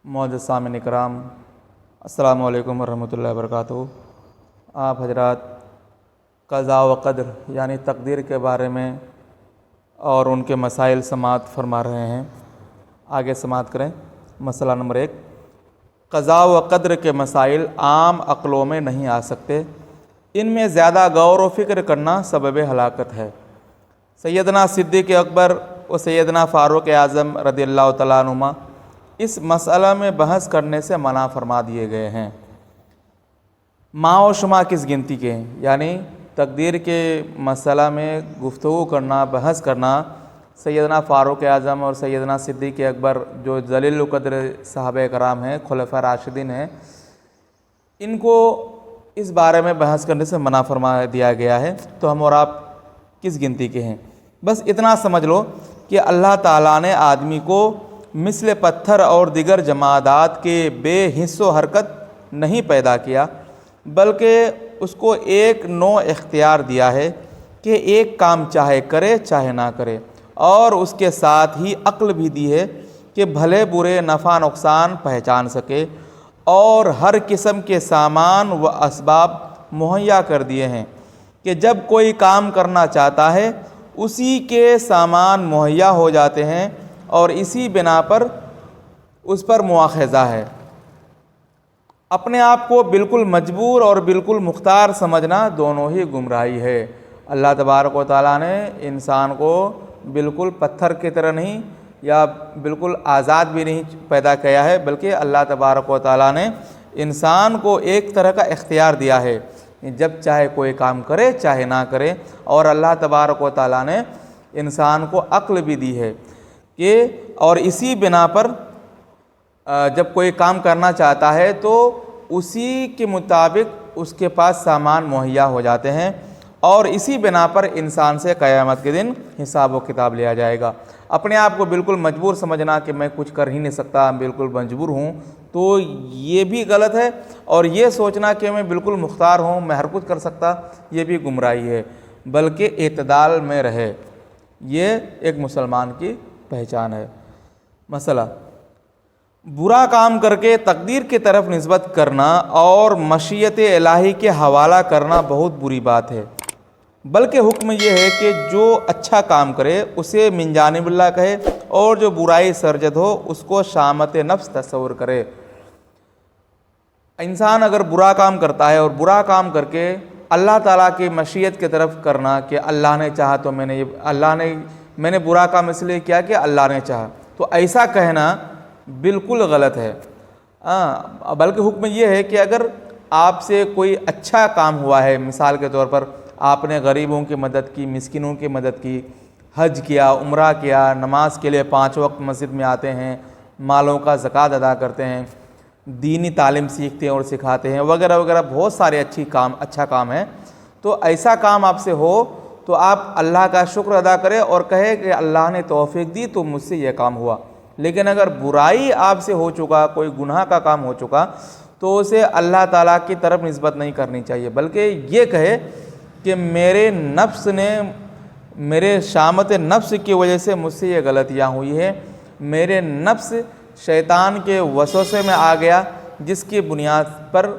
معزز سامعین اکرام، السلام علیکم ورحمۃ اللہ وبرکاتہ۔ آپ حضرات قضاء و قدر یعنی تقدیر کے بارے میں اور ان کے مسائل سماعت فرما رہے ہیں۔ آگے سماعت کریں۔ مسئلہ نمبر 1، قضاء و قدر کے مسائل عام عقلوں میں نہیں آ سکتے، ان میں زیادہ غور و فکر کرنا سبب ہلاکت ہے۔ سیدنا صدیق اکبر و سیدنا فاروق اعظم رضی اللہ تعالیٰ عنہما اس مسئلہ میں بحث کرنے سے منع فرما دیے گئے ہیں۔ ماں و شمع کس گنتی کے ہیں، یعنی تقدیر کے مسئلہ میں گفتگو کرنا، بحث کرنا سیدنا فاروق اعظم اور سیدنا صدیق اکبر جو ذلیل القدر صحابہ کرام ہیں، خلفاء راشدین ہیں، ان کو اس بارے میں بحث کرنے سے منع فرما دیا گیا ہے۔ تو ہم اور آپ کس گنتی کے ہیں؟ بس اتنا سمجھ لو کہ اللہ تعالیٰ نے آدمی کو مثل پتھر اور دیگر جمادات کے بے حس و حرکت نہیں پیدا کیا، بلکہ اس کو ایک نوع اختیار دیا ہے کہ ایک کام چاہے کرے چاہے نہ کرے، اور اس کے ساتھ ہی عقل بھی دی ہے کہ بھلے برے نفع نقصان پہچان سکے، اور ہر قسم کے سامان و اسباب مہیا کر دیے ہیں کہ جب کوئی کام کرنا چاہتا ہے اسی کے سامان مہیا ہو جاتے ہیں، اور اسی بنا پر اس پر مواخذہ ہے۔ اپنے آپ کو بالکل مجبور اور بالکل مختار سمجھنا دونوں ہی گمراہی ہے۔ اللہ تبارک و تعالیٰ نے انسان کو بالکل پتھر کی طرح نہیں یا بالکل آزاد بھی نہیں پیدا کیا ہے، بلکہ اللہ تبارک و تعالیٰ نے انسان کو ایک طرح کا اختیار دیا ہے، جب چاہے کوئی کام کرے چاہے نہ کرے، اور اللہ تبارک و تعالیٰ نے انسان کو عقل بھی دی ہے کہ اور اسی بنا پر جب کوئی کام کرنا چاہتا ہے تو اسی کے مطابق اس کے پاس سامان مہیا ہو جاتے ہیں، اور اسی بنا پر انسان سے قیامت کے دن حساب و کتاب لیا جائے گا۔ اپنے آپ کو بالکل مجبور سمجھنا کہ میں کچھ کر ہی نہیں سکتا، بالکل مجبور ہوں، تو یہ بھی غلط ہے، اور یہ سوچنا کہ میں بالکل مختار ہوں، میں ہر کچھ کر سکتا، یہ بھی گمراہی ہے۔ بلکہ اعتدال میں رہے، یہ ایک مسلمان کی پہچان ہے۔ مسئلہ، برا کام کر کے تقدیر کی طرف نسبت کرنا اور مشیت الہی کے حوالہ کرنا بہت بری بات ہے، بلکہ حکم یہ ہے کہ جو اچھا کام کرے اسے من جانب اللہ کہے، اور جو برائی سرزد ہو اس کو شامت نفس تصور کرے۔ انسان اگر برا کام کرتا ہے اور برا کام کر کے اللہ تعالیٰ کی مشیت کی طرف کرنا کہ اللہ نے چاہا تو میں نے برا کام اس لیے کیا کہ اللہ نے چاہا، تو ایسا کہنا بالکل غلط ہے۔ بلکہ حکم یہ ہے کہ اگر آپ سے کوئی اچھا کام ہوا ہے، مثال کے طور پر آپ نے غریبوں کی مدد کی، مسکینوں کی مدد کی، حج کیا، عمرہ کیا، نماز کے لیے 5 وقت مسجد میں آتے ہیں، مالوں کا زکوٰۃ ادا کرتے ہیں، دینی تعلیم سیکھتے ہیں اور سکھاتے ہیں، وغیرہ وغیرہ، بہت سارے اچھا کام ہے، تو ایسا کام آپ سے ہو تو آپ اللہ کا شکر ادا کریں اور کہے کہ اللہ نے توفیق دی تو مجھ سے یہ کام ہوا۔ لیکن اگر برائی آپ سے ہو چکا، کوئی گناہ کا کام ہو چکا، تو اسے اللہ تعالیٰ کی طرف نسبت نہیں کرنی چاہیے، بلکہ یہ کہے کہ میرے نفس نے، میرے شامت نفس کی وجہ سے مجھ سے یہ غلطیاں ہوئی ہیں، میرے نفس شیطان کے وسوسے میں آ گیا جس کی بنیاد پر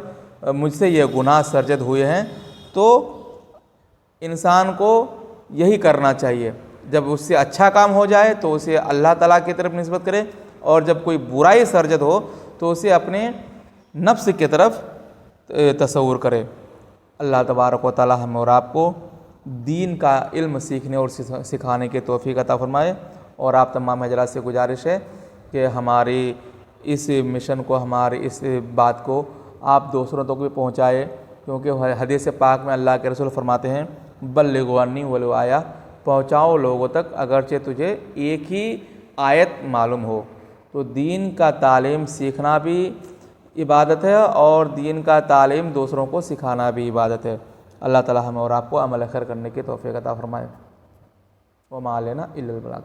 مجھ سے یہ گناہ سرزد ہوئے ہیں۔ تو انسان کو یہی کرنا چاہیے، جب اس سے اچھا کام ہو جائے تو اسے اللہ تعالیٰ کی طرف نسبت کرے، اور جب کوئی برائی سرزد ہو تو اسے اپنے نفس کی طرف تصور کرے۔ اللہ تبارک و تعالیٰ ہم اور آپ کو دین کا علم سیکھنے اور سکھانے کی توفیق عطا فرمائے، اور آپ تمام حضرات سے گزارش ہے کہ ہماری اس مشن کو، ہماری اس بات کو آپ دوسروں تک بھی پہنچائے، کیونکہ حدیث پاک میں اللہ کے رسول فرماتے ہیں بلغوا عنی ولو آیا، پہنچاؤ لوگوں تک اگرچہ تجھے ایک ہی آیت معلوم ہو۔ تو دین کا تعلیم سیکھنا بھی عبادت ہے، اور دین کا تعلیم دوسروں کو سکھانا بھی عبادت ہے۔ اللہ تعالی ہمیں اور آپ کو عمل خیر کرنے کی توفیق عطا فرمائے۔ وما علینا الا البلاغ۔